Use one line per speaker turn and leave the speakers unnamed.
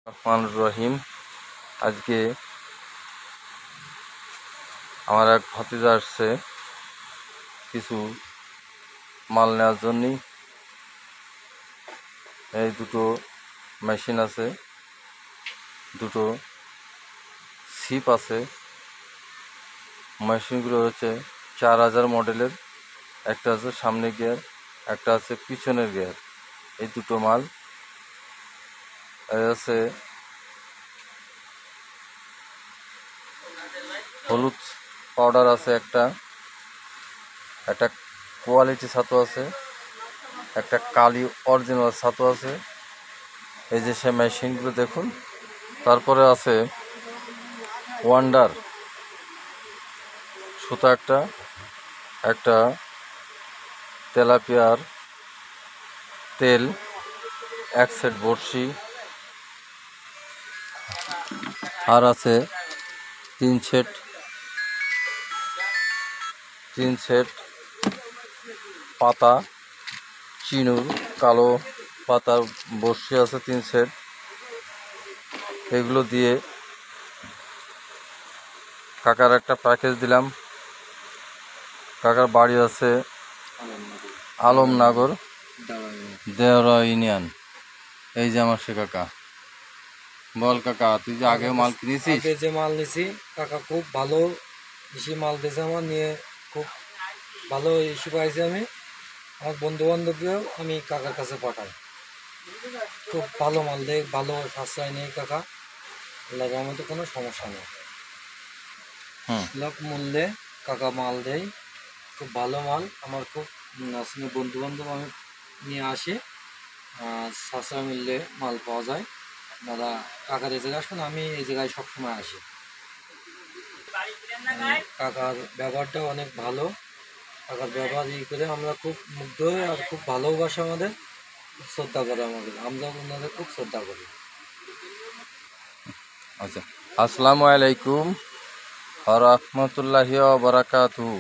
রহমানুর রহিম। আজকে আমার এক ভাতিজা আসছে কিছু মাল নেওয়ার জন্য। এই দুটো মেশিন আছে, দুটো ছিপ আছে। মেশিনগুলো হচ্ছে 4000 মডেলের, একটা আছে সামনে গিয়ার, একটা আছে পিছনের গিয়ার। এই দুটো মাল আছে হলুদ পাউডার আছে, একটা কোয়ালিটি ছাতু আছে, একটা কালি অরিজিনাল ছাতু আছে। এই যে সে মেশিনগুলো দেখুন। তারপরে আছে ওয়ান্ডার সুতা, একটা তেলাপিয়ার তেল, এক সেট বড়শি, আর আছে তিন সেট পাতা, চিনুর কালো পাতার বড়শি আছে 3 সেট। এগুলো দিয়ে কাকার একটা প্যাকেজ দিলাম। কাকার বাড়ি আছে আলমনগর, দেওরা ইউনিয়ন। এই যে আমার সে কাকা। বল কাকা, তুই যে আগে মাল কিনেছিস?
আগে যে মাল নিছি কাকা খুব ভালো ইসি মাল দিয়েছে আমার, নিয়ে খুব ভালো ইস্যু পাইছি আমি। আমার বন্ধু বান্ধবকেও আমি কাকার কাছে পাঠাই। খুব ভালো মাল দেয়, ভালো সাশ্রয় নেই কাকা, লাগে আমাদের কোনো সমস্যা নেই। সুলভ মূল্যে কাকা মাল দেয়, খুব ভালো মাল। আমার খুব আসলে বন্ধু বান্ধব আমি নিয়ে আসি, সাশ্রয় মূল্যে মাল পাওয়া যায়। দাদা কাকার এই জায়গায় আসুন, আমি এই জায়গায় সবসময় আসি। কাকার ব্যবহারটাও অনেক ভালো। কাকার ব্যবহার করে আমরা খুব মুগ্ধ হই, আর খুব ভালোবাসে আমাদের, খুব শ্রদ্ধা করে আমাদের। আমরা ওনাদের খুব শ্রদ্ধা করি।
আচ্ছা, আসসালামু আলাইকুম ওয়া রাহমাতুল্লাহি ওয়া বারাকাতুহু।